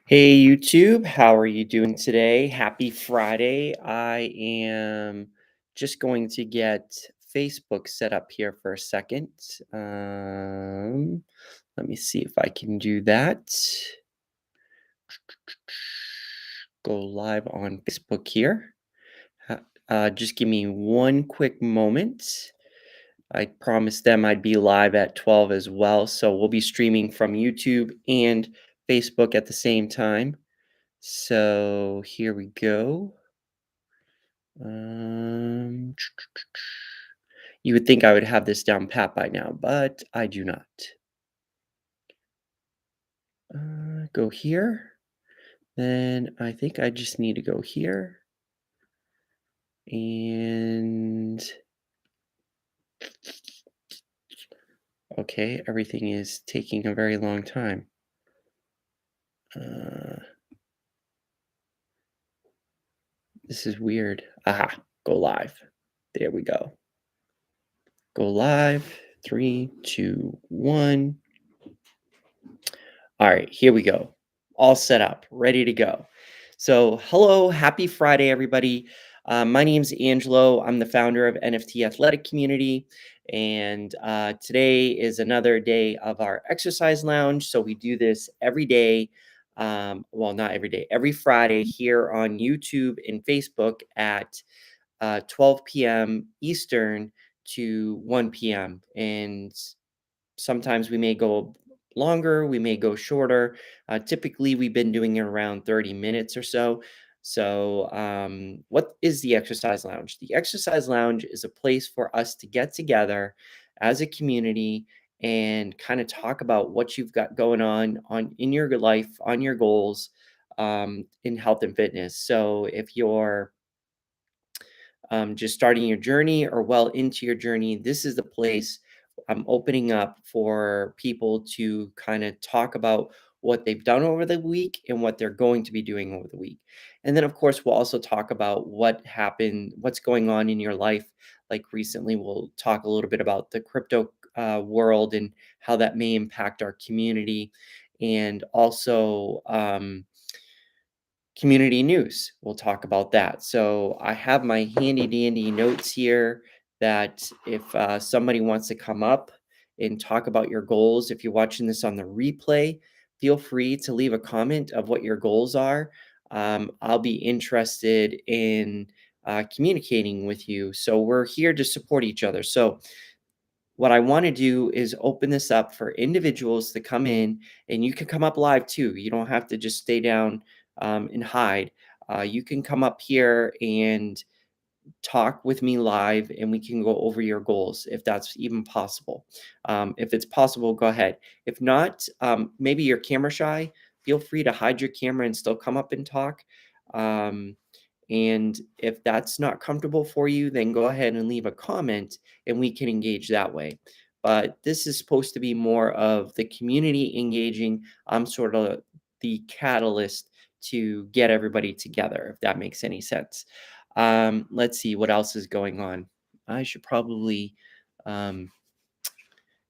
Hey YouTube, how are you doing today? Happy Friday. I am just going to get Facebook set up here for a second. Let me see if I can do that. Go live on Facebook here. Just give me one quick moment. I promised them I'd be live at 12 as well, so we'll be streaming from YouTube and Facebook at the same time. So here we go. Um, you would think I would have this down pat by now, but I do not. Go here. Then I think I just need to go here. And okay, everything is taking a very long time. Uh, this is weird. Aha, go live. There we go. Go live. 3, 2, 1. All right, here we go. All set up, ready to go. So, hello, happy Friday, everybody. My name's Angelo. I'm the founder of NFT Athletic Community. And today is another day of our exercise lounge. So, we do this every day. Well, not every day, every Friday here on YouTube and Facebook at 12 p.m. Eastern to 1 p.m. And sometimes we may go longer, we may go shorter. Typically, we've been doing it around 30 minutes or so. So, what is the Exercise Lounge? The Exercise Lounge is a place for us to get together as a community and kind of talk about what you've got going on in your life, on your goals, in health and fitness. So, if you're just starting your journey or well into your journey, this is the place I'm opening up for people to kind of talk about what they've done over the week and what they're going to be doing over the week. And then, of course, we'll also talk about what happened, what's going on in your life. Like recently, we'll talk a little bit about the crypto world and how that may impact our community. And also, community news. We'll talk about that. So I have my handy dandy notes here that if somebody wants to come up and talk about your goals, if you're watching this on the replay, feel free to leave a comment of what your goals are. I'll be interested in communicating with you. So we're here to support each other. So what I want to do is open this up for individuals to come in, and you can come up live too. You don't have to just stay down and hide. You can come up here and talk with me live, and we can go over your goals if that's even possible. If it's possible, go ahead. If not, maybe you're camera shy. Feel free to hide your camera and still come up and talk. Um, and if that's not comfortable for you, then go ahead and leave a comment and we can engage that way. But this is supposed to be more of the community engaging. I'm sort of the catalyst to get everybody together, if that makes any sense. Let's see what else is going on. I should probably um,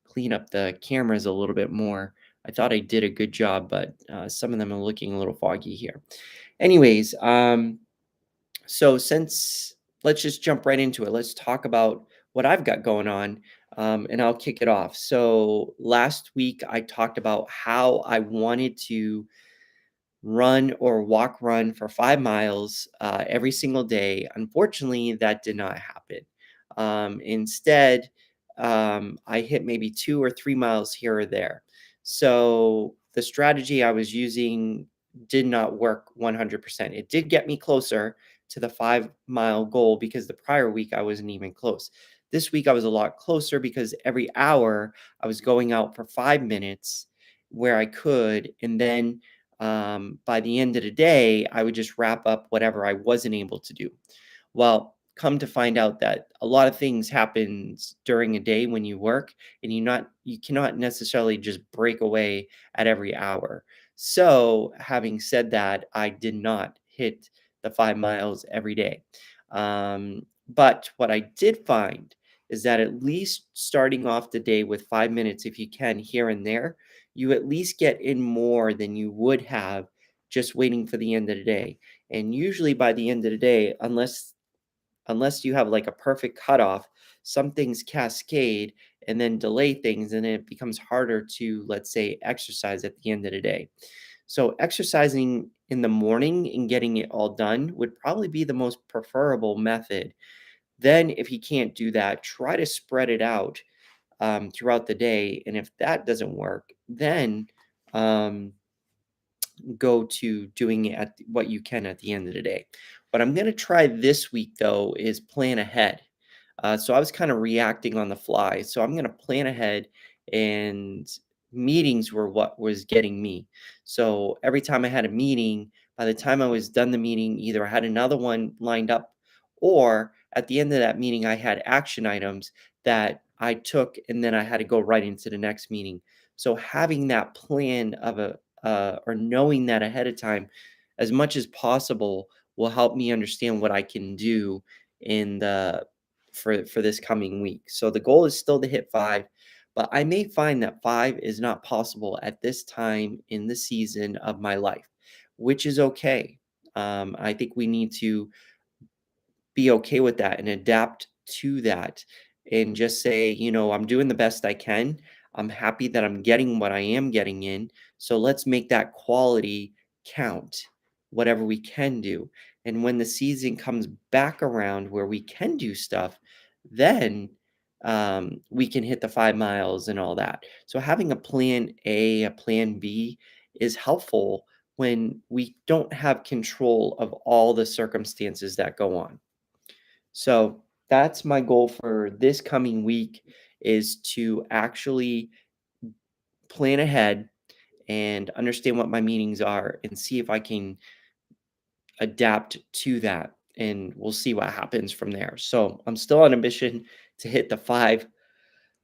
clean up the cameras a little bit more. I thought I did a good job, but some of them are looking a little foggy here. Anyways, so since let's just jump right into it. Let's talk about what I've got going on, and I'll kick it off. So last week I talked about how I wanted to run or walk run for 5 miles every single day. Unfortunately, that did not happen. Instead, I hit maybe 2 or 3 miles here or there. So the strategy I was using did not work 100%. It did get me closer to the 5 mile goal because the prior week I wasn't even close. This week I was a lot closer because every hour I was going out for 5 minutes where I could, and then by the end of the day, I would just wrap up whatever I wasn't able to do. Well, come to find out that a lot of things happens during a day when you work, and you cannot necessarily just break away at every hour. So, having said that, I did not hit the 5 miles every day. But what I did find is that at least starting off the day with 5 minutes, if you can, here and there, you at least get in more than you would have just waiting for the end of the day. And usually by the end of the day, unless you have like a perfect cutoff, some things cascade and then delay things, and it becomes harder to, let's say, exercise at the end of the day. So, exercising in the morning and getting it all done would probably be the most preferable method. Then, if you can't do that, try to spread it out throughout the day. And if that doesn't work, then um, go to doing it at what you can at the end of the day. What I'm going to try this week, though, is plan ahead. So I was kind of reacting on the fly. So I'm going to plan ahead, and meetings were what was getting me. So every time I had a meeting, by the time I was done the meeting, either I had another one lined up, or at the end of that meeting, I had action items that I took, and then I had to go right into the next meeting. So having that plan of or knowing that ahead of time as much as possible will help me understand what I can do in the for this coming week. So the goal is still to hit 5, but I may find that 5 is not possible at this time in the season of my life, which is okay. I think we need to be okay with that and adapt to that, and just say, I'm doing the best I can. I'm happy that I'm getting what I am getting in. So let's make that quality count, whatever we can do. And when the season comes back around where we can do stuff, then we can hit the 5 miles and all that. So having a plan A, a plan B is helpful when we don't have control of all the circumstances that go on. So that's my goal for this coming week, is to actually plan ahead and understand what my meetings are and see if I can adapt to that. And we'll see what happens from there. So I'm still on a mission to hit the 5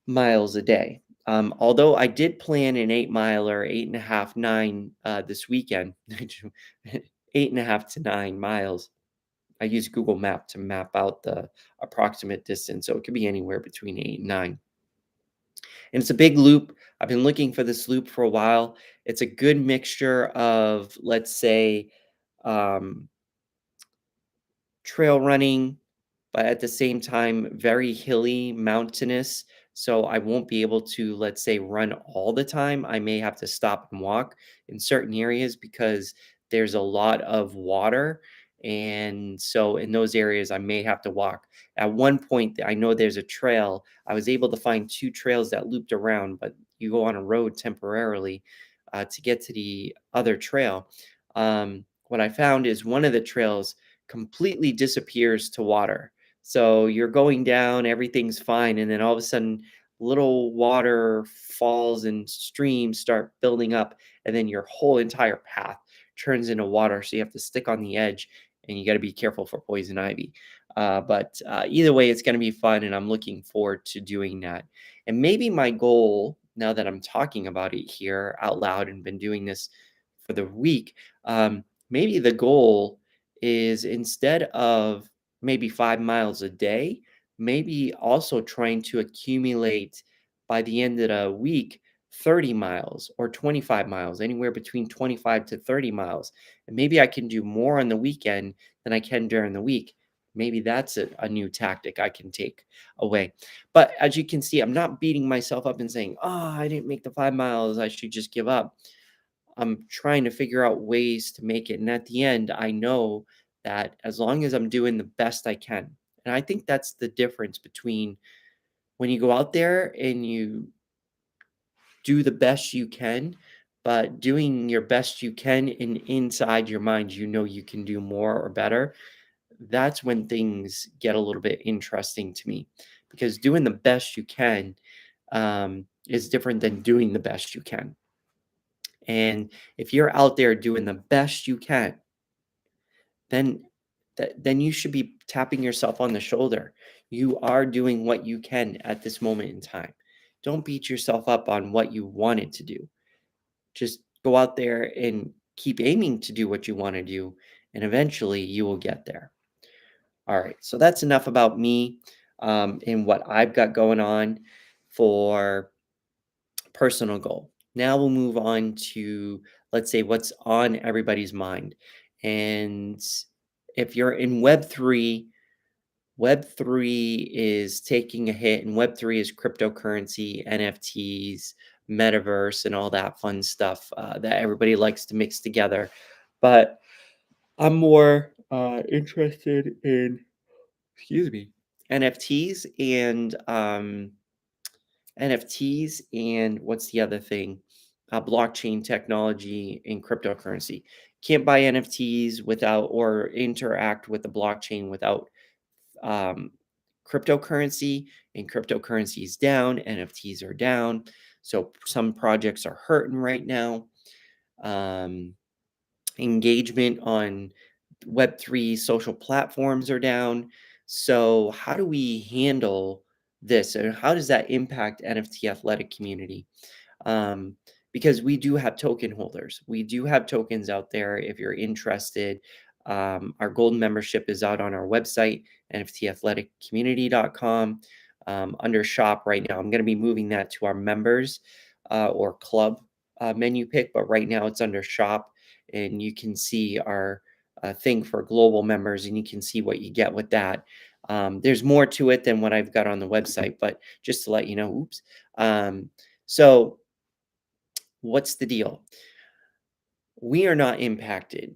miles a day. Although I did plan an 8 miler, 8.5, 9 this weekend, 8.5 to 9 miles. I use Google Map to map out the approximate distance, so it could be anywhere between 8 and 9. And it's a big loop. I've been looking for this loop for a while. It's a good mixture of, let's say, um, trail running, but at the same time, very hilly, mountainous. So I won't be able to, let's say, run all the time. I may have to stop and walk in certain areas because there's a lot of water. And so in those areas, I may have to walk. At one point, I know there's a trail. I was able to find two trails that looped around, but you go on a road temporarily to get to the other trail. What I found is one of the trails completely disappears to water. So you're going down, everything's fine, and then all of a sudden, little water falls and streams start building up, and then your whole entire path turns into water. So you have to stick on the edge, and you got to be careful for poison ivy. But either way, it's going to be fun, and I'm looking forward to doing that. And maybe my goal, now that I'm talking about it here out loud and been doing this for the week, maybe the goal is, instead of maybe 5 miles a day, maybe also trying to accumulate by the end of the week 30 miles or 25 miles, anywhere between 25 to 30 miles. And maybe I can do more on the weekend than I can during the week. Maybe that's a new tactic I can take away. But as you can see, I'm not beating myself up and saying, oh, I didn't make the 5 miles, I should just give up. I'm trying to figure out ways to make it. And at the end, I know that as long as I'm doing the best I can, and I think that's the difference between when you go out there and you do the best you can, but doing your best you can, and inside your mind, you can do more or better. That's when things get a little bit interesting to me, because doing the best you can is different than doing the best you can. And if you're out there doing the best you can, then then you should be tapping yourself on the shoulder. You are doing what you can at this moment in time. Don't beat yourself up on what you wanted to do. Just go out there and keep aiming to do what you want to do, and eventually you will get there. All right, so that's enough about me and what I've got going on for personal goal. Now we'll move on to, let's say what's on everybody's mind. And if you're in Web3, Web3 is taking a hit, and Web3 is cryptocurrency, NFTs, metaverse, and all that fun stuff that everybody likes to mix together. But I'm more interested in, excuse me, NFTs and NFTs and what's the other thing? Blockchain technology and cryptocurrency. Can't buy NFTs without or interact with the blockchain without um, cryptocurrency, and cryptocurrency is down, NFTs are down. So some projects are hurting right now. Um, Engagement on Web3 social platforms are down. So how do we handle this, and how does that impact NFT athletic community? um, because we do have token holders. We do have tokens out there if you're interested. Our golden membership is out on our website, nftathletic.community.com, under shop right now. I'm going to be moving that to our members or club menu pick, but right now it's under shop, and you can see our thing for global members, and you can see what you get with that. There's more to it than what I've got on the website, but just to let you know, oops. So what's the deal? We are not impacted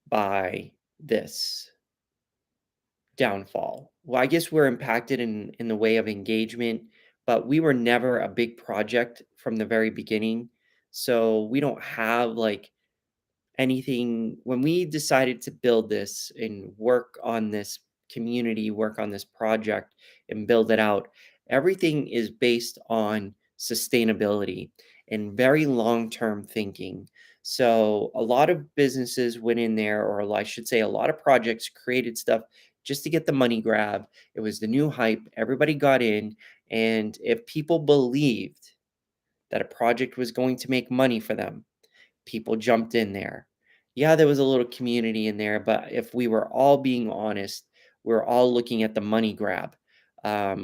by this downfall. Well, I guess we're impacted in the way of engagement, but we were never a big project from the very beginning. So we don't have like anything when we decided to build this and work on this community, work on this project and build it out, everything is based on sustainability and very long term thinking. So, a lot of businesses went in there, or I should say, a lot of projects created stuff just to get the money grab. It was the new hype. Everybody got in. And if people believed that a project was going to make money for them, people jumped in there. Yeah, there was a little community in there, but if we were all being honest, we're all looking at the money grab,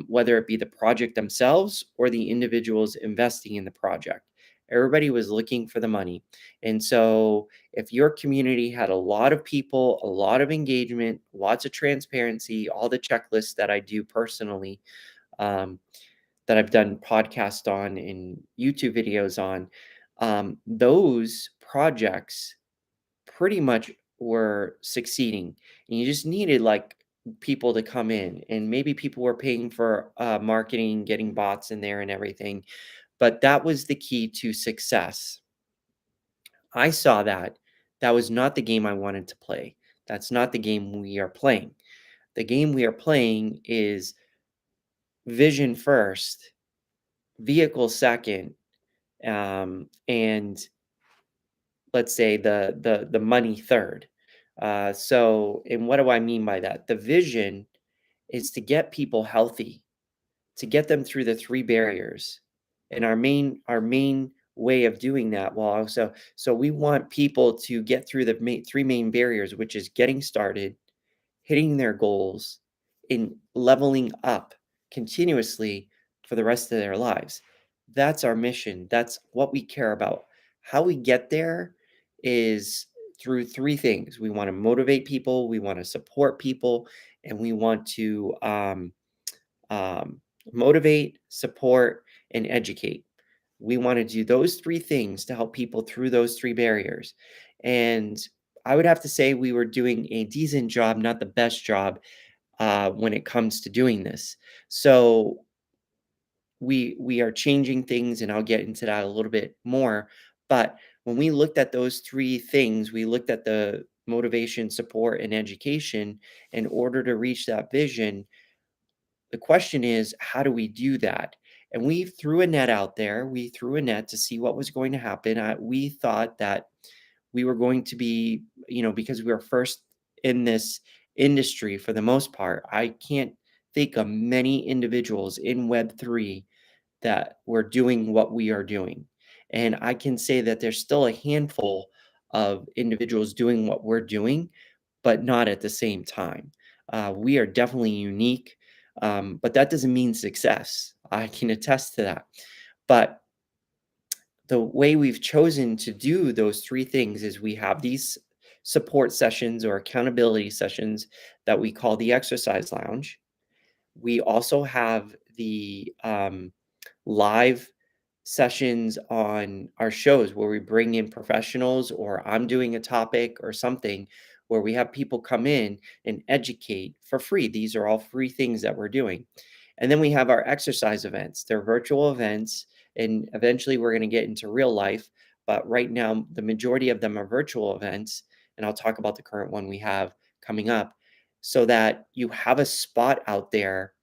whether it be the project themselves or the individuals investing in the project. Everybody was looking for the money. And so, if your community had a lot of people, a lot of engagement, lots of transparency, all the checklists that I do personally, um, that I've done podcasts on and YouTube videos on, those projects pretty much were succeeding. And you just needed like people to come in, and maybe people were paying for marketing, getting bots in there and everything. But that was the key to success. I saw that. That was not the game I wanted to play. That's not the game we are playing. The game we are playing is vision first, vehicle second, and let's say the money third. And what do I mean by that? The vision is to get people healthy, to get them through the three barriers, and our main way of doing that. Well, also, so we want people to get through the three main barriers, which is getting started, hitting their goals, in leveling up continuously for the rest of their lives. That's our mission. That's what we care about. How we get there is through three things. We want to motivate people, we want to support people, and we want to um, motivate, support, and educate. We want to do those three things to help people through those three barriers. And I would have to say we were doing a decent job, not the best job, when it comes to doing this. So we are changing things, and I'll get into that a little bit more. But when we looked at those three things, we looked at the motivation, support, and education in order to reach that vision. The question is, how do we do that? And we threw a net out there. We threw a net to see what was going to happen. We thought that we were going to be, because we were first in this industry for the most part. I can't think of many individuals in Web3 that were doing what we are doing. And I can say that there's still a handful of individuals doing what we're doing, but not at the same time. We are definitely unique, but that doesn't mean success. I can attest to that. But the way we've chosen to do those three things is we have these support sessions or accountability sessions that we call the exercise lounge. We also have the live sessions on our shows where we bring in professionals, or I'm doing a topic or something where we have people come in and educate for free. These are all free things that we're doing. And then we have our exercise events. They're virtual events, and eventually we're going to get into real life. But right now, the majority of them are virtual events. And I'll talk about the current one we have coming up so that you have a spot out there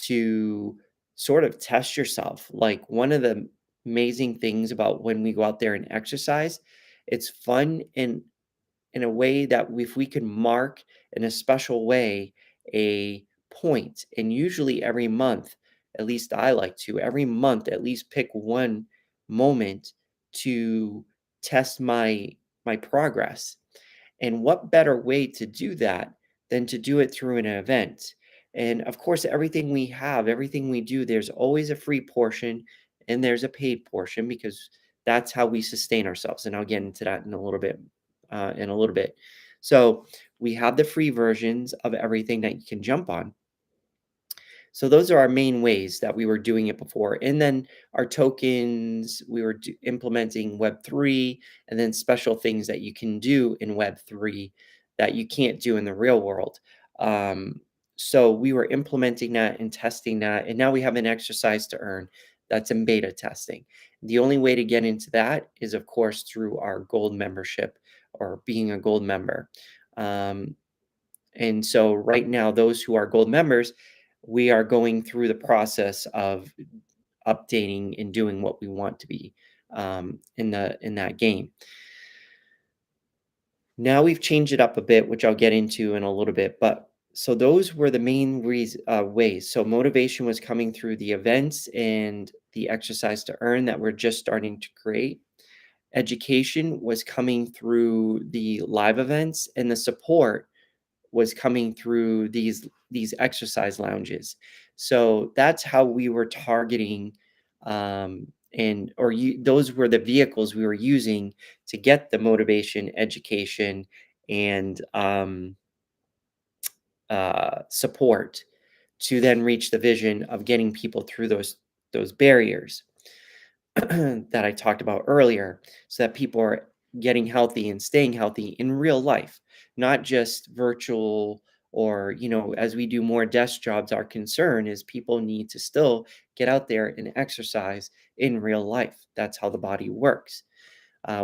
to sort of test yourself. Like one of the amazing things about when we go out there and exercise, it's fun in a way that if we can mark in a special way a point, and usually every month, at least I like to, every month at least pick one moment to test my progress. And what better way to do that than to do it through an event? And of course, everything we have, everything we do, there's always a free portion and there's a paid portion because that's how we sustain ourselves. And I'll get into that in a little bit. So we have the free versions of everything that you can jump on. So those are our main ways that we were doing it before. And then our tokens, we were implementing Web3 and then special things that you can do in Web3 that you can't do in the real world. Um, so we were implementing that and testing that. And now we have an exercise to earn that's in beta testing. The only way to get into that is, of course, through our gold membership or being a gold member. Um, and so right now, those who are gold members, we are going through the process of updating and doing what we want to be in that game. Now we've changed it up a bit, which I'll get into in a little bit. But so those were the main ways. So motivation was coming through the events and the exercise to earn that we're just starting to create. Education was coming through the live events, and the support was coming through these exercise lounges. So that's how we were targeting, and or you, those were the vehicles we were using to get the motivation, education, and support to then reach the vision of getting people through those barriers that I talked about earlier, so that people are getting healthy and staying healthy in real life, not just virtual or, as we do more desk jobs, our concern is people need to still get out there and exercise in real life. That's how the body works.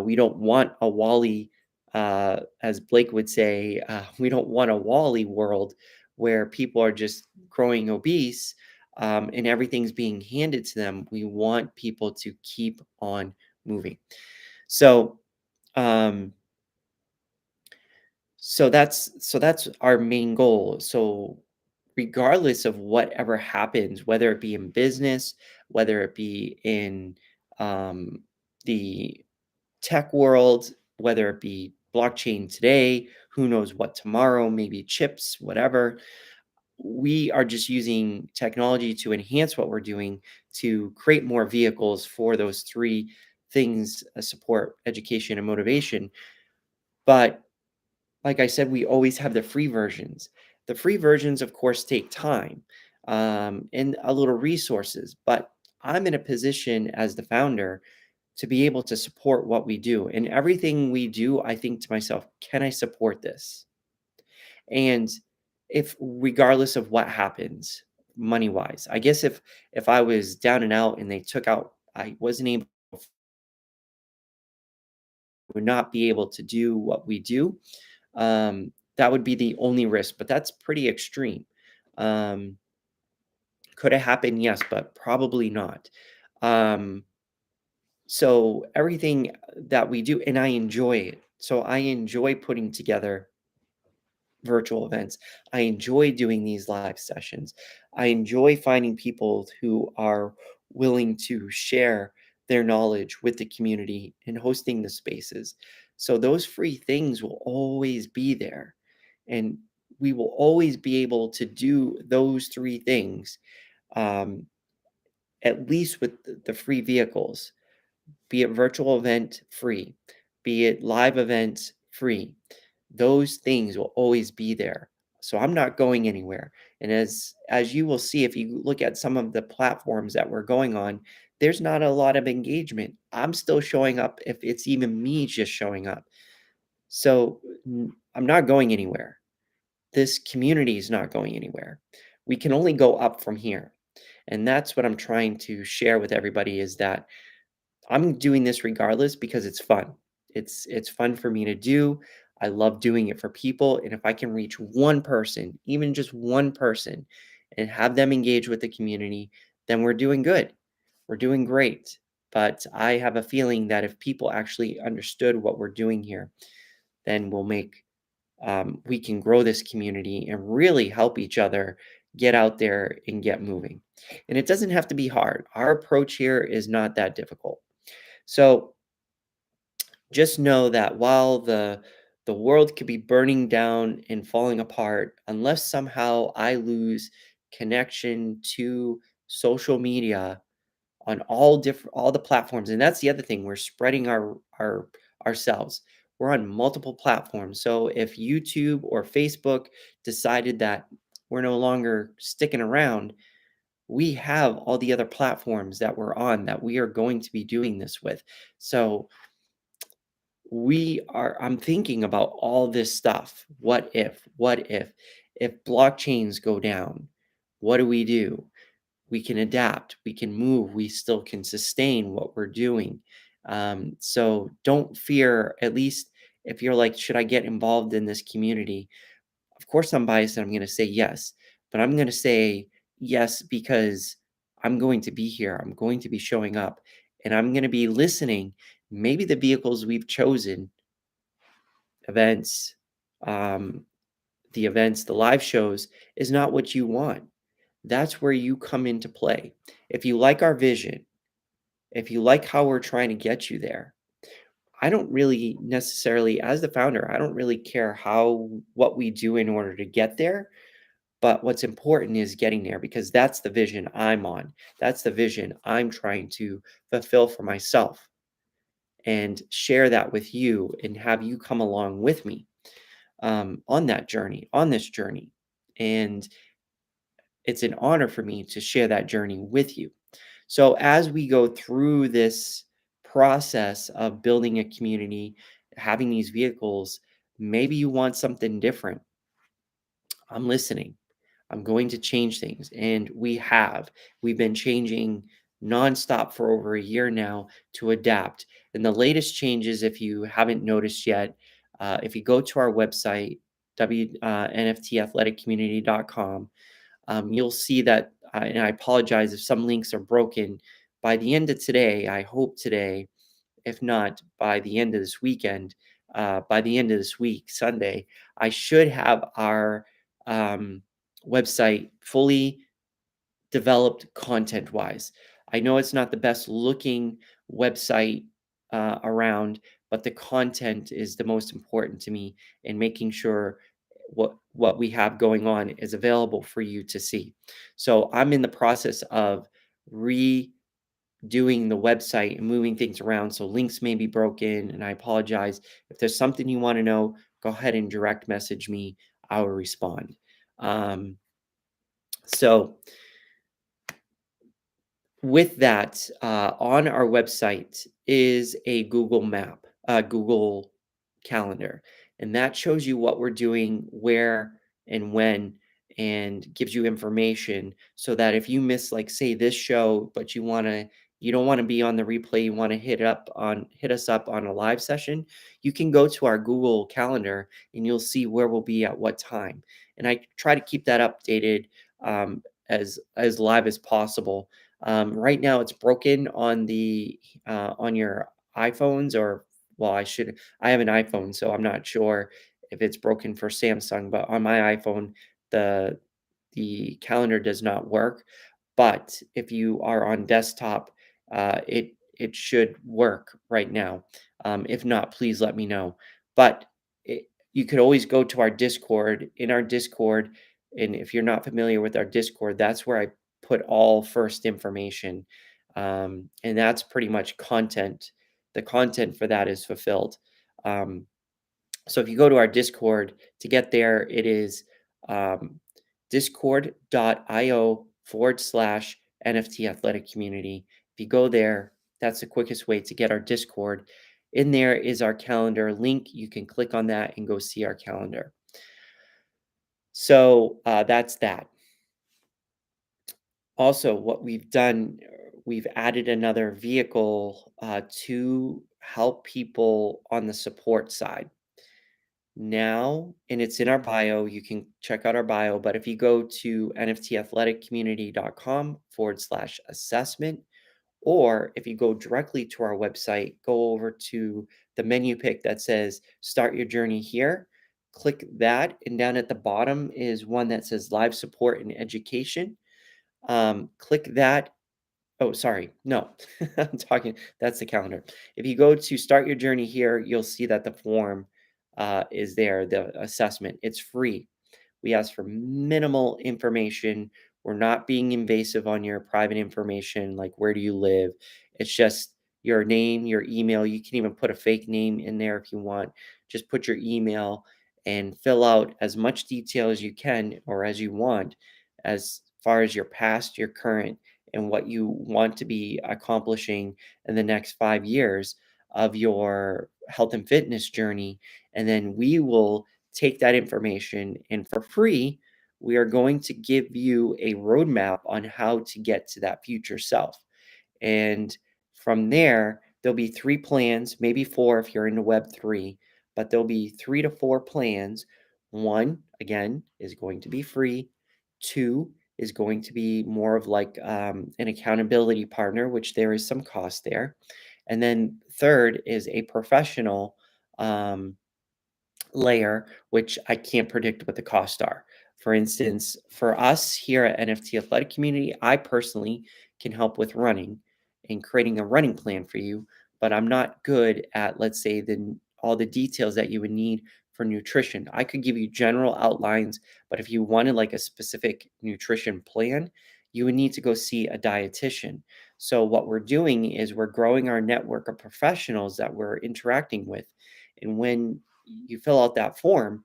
We don't want a Wally, as Blake would say, we don't want a Wally world where people are just growing obese and everything's being handed to them. We want people to keep on moving. So, um, so that's our main goal. So, regardless of whatever happens, whether it be in business, whether it be in the tech world, whether it be blockchain today, who knows what tomorrow, maybe chips, whatever. We are just using technology to enhance what we're doing to create more vehicles for those three things: support, education, and motivation. But like I said, we always have the free versions. The free versions, of course, take time and a little resources, but I'm in a position as the founder to be able to support what we do. And everything we do, I think to myself, can I support this? And if regardless of what happens money wise, I guess if I was down and out and they took out, I wasn't able would not be able to do what we do. That would be the only risk, but that's pretty extreme. Um, could it happen? Yes, but probably not. Um, so everything that we do, and I enjoy it. So I enjoy putting together virtual events. I enjoy doing these live sessions. I enjoy finding people who are willing to share their knowledge with the community and hosting the spaces. So those free things will always be there. And we will always be able to do those three things, um, at least with the free vehicles. be it virtual event free, be it live events free. Those things will always be there. So I'm not going anywhere. And as you will see if you look at some of the platforms that we're going on, there's not a lot of engagement. I'm still showing up if it's even me just showing up. So I'm not going anywhere. This community is not going anywhere. We can only go up from here. And that's what I'm trying to share with everybody is that I'm doing this regardless because it's fun. It's fun for me to do. I love doing it for people, and if I can reach one person, even just one person, and have them engage with the community, then we're doing good. We're doing great. But I have a feeling that if people actually understood what we're doing here, then we can grow this community and really help each other get out there and get moving. And it doesn't have to be hard. Our approach here is not that difficult. So just know that while the world could be burning down and falling apart, unless somehow I lose connection to social media on all the platforms, and that's the other thing, we're spreading our ourselves. We're on multiple platforms. So if YouTube or Facebook decided that we're no longer sticking around, we have all the other platforms that we're on that we are going to be doing this with. So I'm thinking about all this stuff. What if blockchains go down? What do we do? We can adapt, we can move, we still can sustain what we're doing. So don't fear, at least if you're like, should I get involved in this community? Of course, I'm biased and I'm going to say yes, but I'm going to say yes because I'm going to be here. I'm going to be showing up and I'm going to be listening. Maybe the vehicles we've chosen, events, um, the live shows, is not what you want. That's where you come into play. If you like our vision, if you like how we're trying to get you there, I don't really necessarily, as the founder, I don't really care what we do in order to get there. But what's important is getting there because that's the vision I'm on. That's the vision I'm trying to fulfill for myself and share that with you and have you come along with me on that journey, on this journey. And it's an honor for me to share that journey with you. So, as we go through this process of building a community, having these vehicles, maybe you want something different. I'm listening. I'm going to change things. And we have. We've been changing nonstop for over a year now to adapt. And the latest changes, if you haven't noticed yet, if you go to our website, nftathletic.community.com, you'll see that, and I apologize if some links are broken. By the end of today, I hope today, if not by the end of this weekend, by the end of this week, Sunday, I should have our um, website fully developed content wise. I know it's not the best looking website around, but the content is the most important to me and making sure what we have going on is available for you to see. So I'm in the process of redoing the website and moving things around. So links may be broken, and I apologize. If there's something you want to know, go ahead and direct message me. I will respond. Um, so with that, on our website is a Google map, Google Calendar, and that shows you what we're doing, where and when, and gives you information so that if you miss, like, say, this show, but you don't want to be on the replay, you want to hit us up on a live session, you can go to our Google Calendar and you'll see where we'll be at what time. And I try to keep that updated as live as possible. Right now, it's broken on your iPhones, or well, I have an iPhone, so I'm not sure if it's broken for Samsung, but on my iPhone, the calendar does not work. But if you are on desktop, it should work right now. If not, please let me know. But you could always go to our Discord. In our Discord, and if you're not familiar with our Discord, that's where I put all first information. And that's pretty much content. The content for that is fulfilled. Um, so if you go to our Discord to get there, it is um, discord.io/ NFT athletic community. If you go there, that's the quickest way to get our Discord. In there is our calendar link. You can click on that and go see our calendar. So that's that. Also, what we've done, we've added another vehicle to help people on the support side. Now, and it's in our bio, you can check out our bio, but if you go to nftathletic community.com/assessment, or if you go directly to our website, go over to the menu pick that says start your journey here, click that, and down at the bottom is one that says live support and education. Click that. Oh, sorry. No, I'm talking. That's the calendar. If you go to start your journey here, you'll see that the form is there, the assessment. It's free. We ask for minimal information. We're not being invasive on your private information, like where do you live. It's just your name, your email. You can even put a fake name in there if you want. Just put your email and fill out as much detail as you can or as you want, as far as your past, your current, and what you want to be accomplishing in the next 5 years of your health and fitness journey. And then we will take that information, and for free, we are going to give you a roadmap on how to get to that future self. And from there, there'll be 3 plans, maybe 4 if you're into Web3, but there'll be 3 to 4 plans. 1, again, is going to be free. 2 is going to be more of like an accountability partner, which there is some cost there. And then third is a professional um, layer, which I can't predict what the costs are. For instance, for us here at NFT Athletic Community, I personally can help with running and creating a running plan for you, but I'm not good at, let's say, all the details that you would need for nutrition. I could give you general outlines, but if you wanted like a specific nutrition plan, you would need to go see a dietitian. So what we're doing is we're growing our network of professionals that we're interacting with. And when you fill out that form,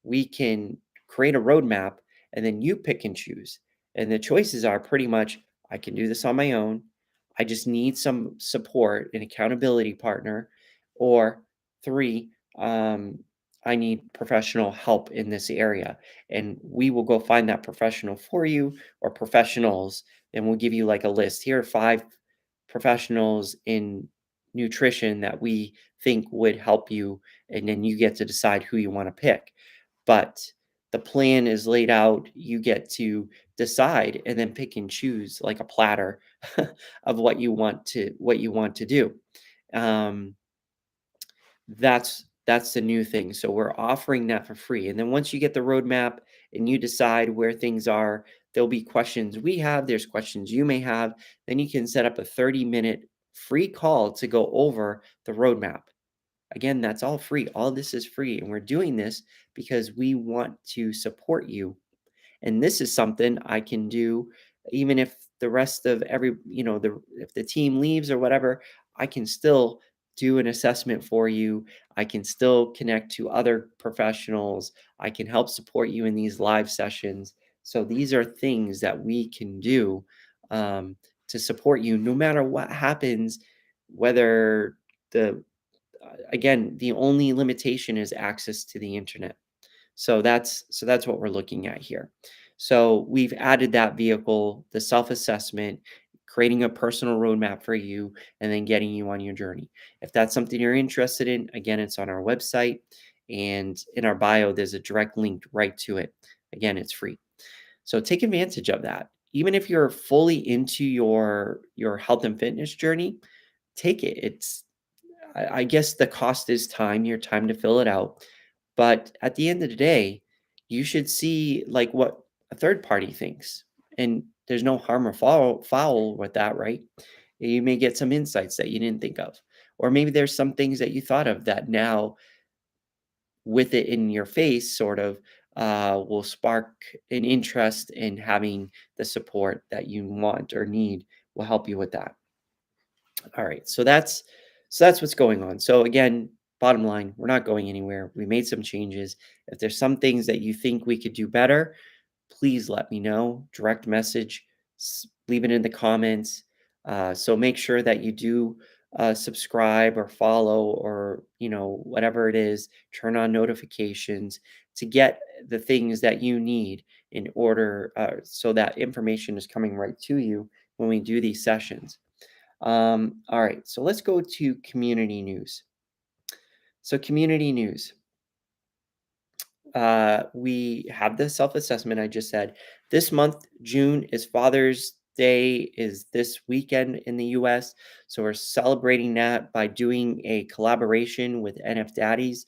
we can create a roadmap and then you pick and choose. And the choices are pretty much I can do this on my own. I just need some support, an accountability partner. Or three, I need professional help in this area. And we will go find that professional for you or professionals. And we'll give you like a list. Here are 5 professionals in nutrition that we think would help you, and then you get to decide who you want to pick. But the plan is laid out, you get to decide and then pick and choose like a platter of what you want to do. Um, that's the new thing. So we're offering that for free. And then once you get the roadmap and you decide where things are, there'll be questions we have, there's questions you may have. Then you can set up a 30-minute free call to go over the roadmap. Again, that's all free. All this is free. And we're doing this because we want to support you, and this is something I can do even if the rest of if the team leaves or whatever, I can still do an assessment for you. I can still connect to other professionals. I can help support you in these live sessions. So these are things that we can do um, to support you no matter what happens, whether again, the only limitation is access to the internet. So that's what we're looking at here. So we've added that vehicle, the self-assessment, creating a personal roadmap for you, and then getting you on your journey. If that's something you're interested in, again, it's on our website, and in our bio, there's a direct link right to it. Again, it's free. So take advantage of that. Even if you're fully into your health and fitness journey, take it. I guess the cost is time, your time to fill it out. But at the end of the day, you should see like what a third party thinks. And there's no harm or foul with that, right? You may get some insights that you didn't think of. Or maybe there's some things that you thought of that now, with it in your face, sort of will spark an interest in having the support that you want or need, will help you with that. All right. So that's what's going on. So again, bottom line, we're not going anywhere. We made some changes. If there's some things that you think we could do better, please let me know. Direct message, leave it in the comments. So make sure that you do subscribe or follow or whatever it is. Turn on notifications to get the things that you need in order so that information is coming right to you when we do these sessions. All right, so let's go to community news. So community news. We have the self-assessment I just said. This month, June, is Father's Day is this weekend in the US. So we're celebrating that by doing a collaboration with NF Daddies.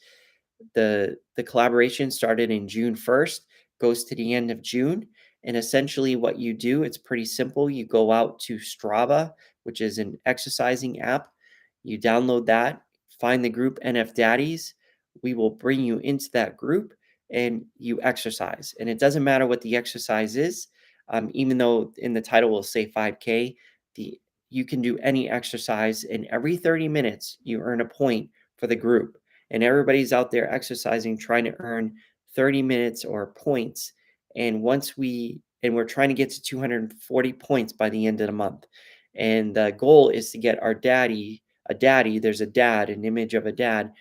The collaboration started in June 1st, goes to the end of June. And essentially what you do, it's pretty simple. You go out to Strava, which is an exercising app. You download that, find the group NF Daddies. We will bring you into that group and you exercise. And it doesn't matter what the exercise is, even though in the title will say 5K, the you can do any exercise, and every 30 minutes you earn a point for the group. And everybody's out there exercising, trying to earn 30 minutes or points. And we're trying to get to 240 points by the end of the month. And the goal is to get our daddy, there's a dad, an image of a dad,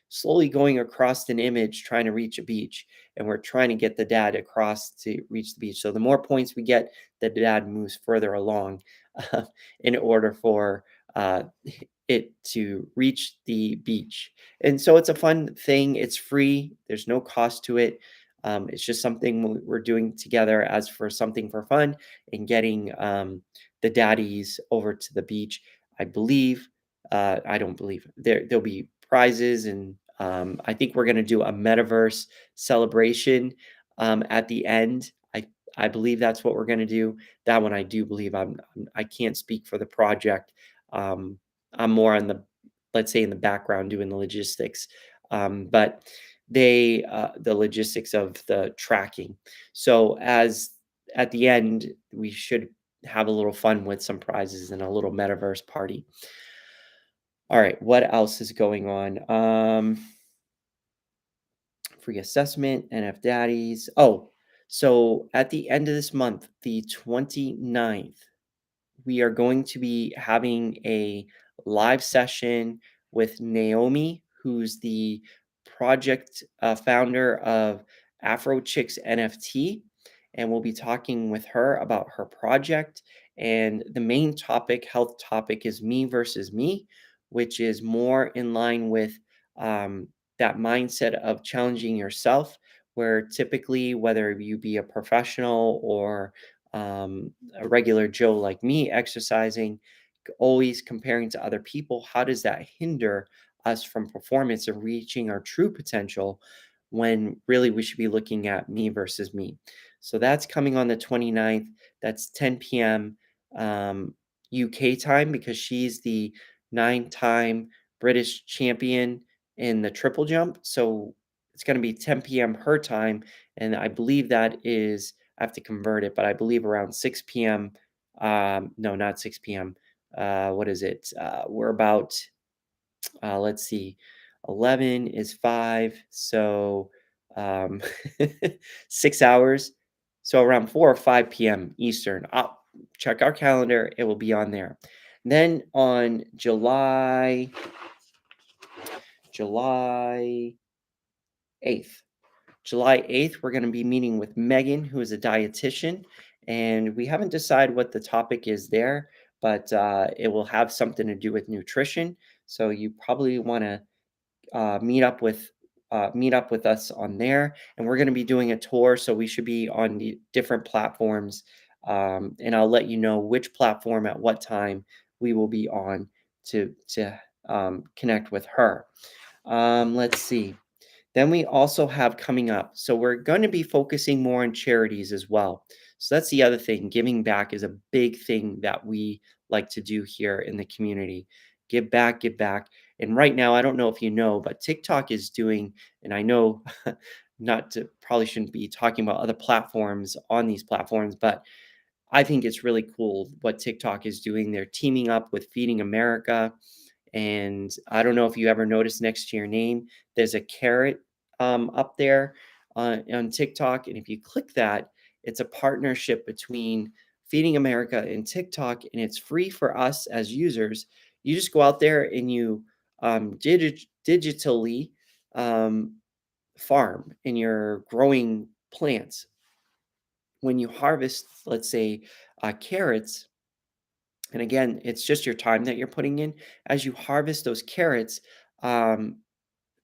slowly going across an image trying to reach a beach, and we're trying to get the dad across to reach the beach. So the more points we get, the dad moves further along uh, in order for it to reach the beach. And so it's a fun thing. It's free. There's no cost to it. It's just something we're doing together as for something for fun and getting the daddies over to the beach. I believe, I don't believe there'll be prizes, and I think we're going to do a metaverse celebration at the end. I believe that's what we're going to do. That one I do believe. I can't speak for the project. Um, I'm more on the, let's say, in the background doing the logistics, but the logistics of the tracking. So as at the end, we should have a little fun with some prizes and a little metaverse party. All right, what else is going on? Free assessment, NF Daddies. Oh, so at the end of this month, the 29th, we are going to be having a live session with Naomi, who's the project founder of Afro Chicks NFT. And we'll be talking with her about her project. And the main topic, health topic, is me versus me, which is more in line with that mindset of challenging yourself, where typically, whether you be a professional or a regular Joe like me exercising, always comparing to other people, how does that hinder us from performance and reaching our true potential when really we should be looking at me versus me? So that's coming on the 29th. That's 10 p.m. UK time because she's the 9-time British champion in the triple jump. So it's going to be 10 p.m. her time. And I believe that is I have to convert it, but I believe around 6 p.m. No, not 6 p.m. What is it? We're about, let's see, 11 is 5. So 6 hours. So around 4 or 5 p.m. Eastern. I'll check our calendar. It will be on there. Then on July 8th, July 8th, we're going to be meeting with Megan, who is a dietitian, and we haven't decided what the topic is there, but it will have something to do with nutrition. So you probably want to meet up with us on there, and we're going to be doing a tour. So we should be on the different platforms, and I'll let you know which platform at what time we will be on to connect with her. Let's see. Then we also have coming up. So we're going to be focusing more on charities as well. So that's the other thing. Giving back is a big thing that we like to do here in the community. Give back, give back. And right now, I don't know if you know, but TikTok is doing, and I know not to probably shouldn't be talking about other platforms on these platforms, but I think it's really cool what TikTok is doing. They're teaming up with Feeding America, and I don't know if you ever noticed next to your name, there's a carrot up there on TikTok. And if you click that, it's a partnership between Feeding America and TikTok, and it's free for us as users. You just go out there and you digitally um, farm and you're growing plants. When you harvest, let's say, carrots, and again, it's just your time that you're putting in. As you harvest those carrots, um,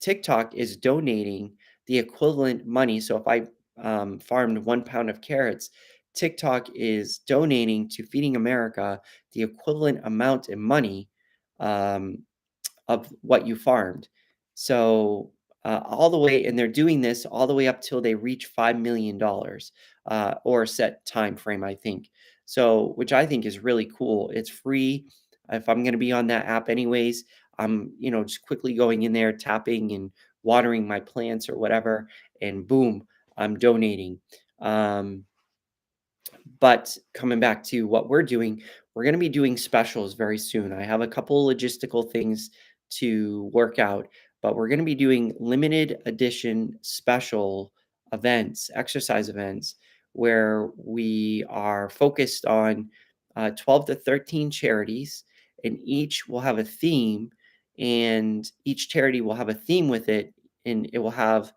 TikTok is donating the equivalent money. So if I farmed 1 pound of carrots, TikTok is donating to Feeding America the equivalent amount in money um, of what you farmed. So all the way, and they're doing this all the way up till they reach $5 million or a set time frame, I think. So, which I think is really cool. It's free. If I'm going to be on that app anyways, I'm just quickly going in there, tapping and watering my plants or whatever, and boom, I'm donating. Um, but coming back to what we're doing, we're going to be doing specials very soon. I have a couple logistical things to work out, but we're going to be doing limited edition special events, exercise events, where we are focused on 12 to 13 charities, and each will have a theme, and each charity will have a theme with it, and it will have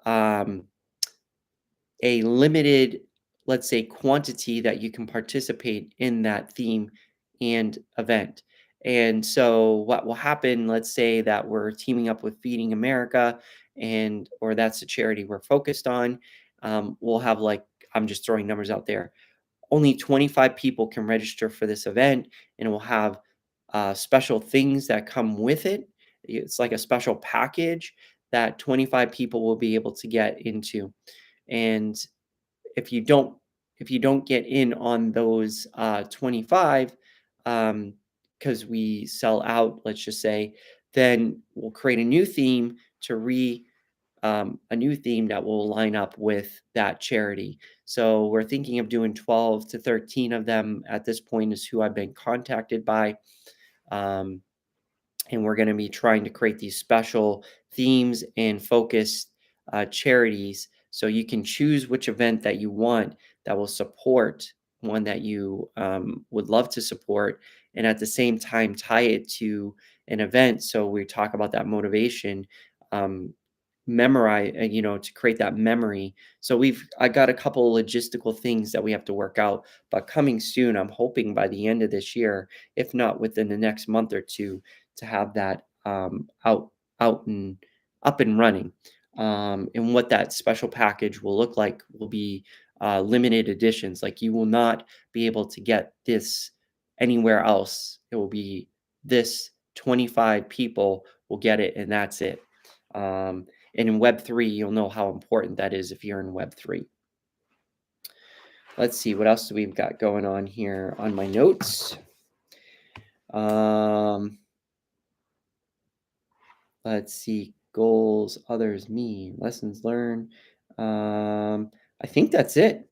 um, a limited, let's say, quantity that you can participate in that theme and event. And so what will happen, let's say that we're teaming up with Feeding America and or that's a charity we're focused on. We'll have like I'm just throwing numbers out there. Only 25 people can register for this event, and we'll have special things that come with it. It's like a special package that 25 people will be able to get into. And if you don't if you don't get in on those 25 because we sell out, let's just say, then we'll create a new theme to re a new theme that will line up with that charity. So we're thinking of doing 12 to 13 of them at this point is who I've been contacted by. Um, and we're going to be trying to create these special themes and focused charities so you can choose which event that you want that will support one that you would love to support, and at the same time tie it to an event so we talk about that motivation, um, memorize to create that memory. So I got a couple logistical things that we have to work out, but coming soon, I'm hoping by the end of this year, if not within the next month or two, to have that out and up and running. And what that special package will look like will be limited editions. Like you will not be able to get this anywhere else. It will be this 25 people will get it, and that's it. And in Web3, you'll know how important that is if you're in Web3. Let's see, what else do we've got going on here on my notes? Um, let's see, goals, others, me, lessons learned. I think that's it.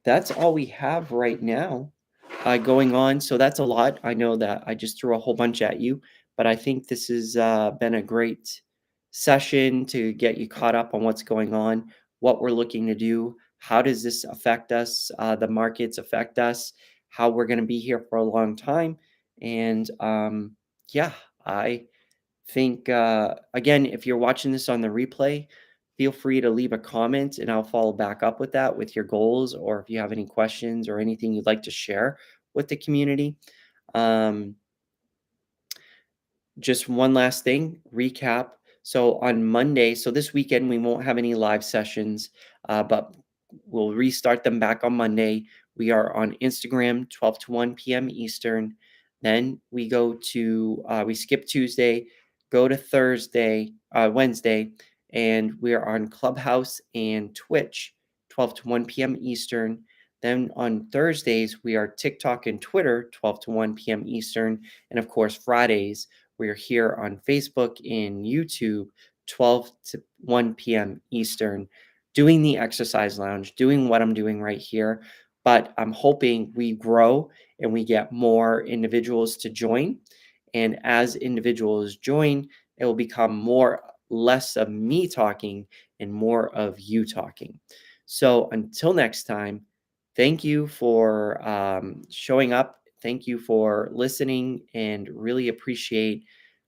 That's all we have right now going on. So that's a lot. I know that I just threw a whole bunch at you, but I think this has been a great session to get you caught up on what's going on, what we're looking to do, how does this affect us, the markets affect us, how we're going to be here for a long time. And yeah, I think, again, if you're watching this on the replay, feel free to leave a comment and I'll follow back up with that with your goals or if you have any questions or anything you'd like to share with the community. Um, just one last thing, recap. So on Monday, so this weekend, we won't have any live sessions, but we'll restart them back on Monday. We are on Instagram, 12 to 1 p.m. Eastern. Then we skip Tuesday, go to Wednesday, and we are on Clubhouse and Twitch, 12 to 1 p.m. Eastern. Then on Thursdays, we are TikTok and Twitter, 12 to 1 p.m. Eastern. And of course, Fridays, we're here on Facebook and YouTube, 12 to 1 p.m. Eastern, doing the exercise lounge, doing what I'm doing right here. but I'm hoping we grow and we get more individuals to join. And as individuals join, it will become more less of me talking and more of you talking. So until next time, thank you for showing up. Thank you for listening and really appreciate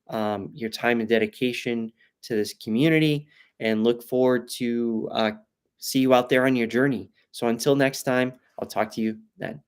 your time and dedication to this community and look forward to see you out there on your journey. So until next time, I'll talk to you then.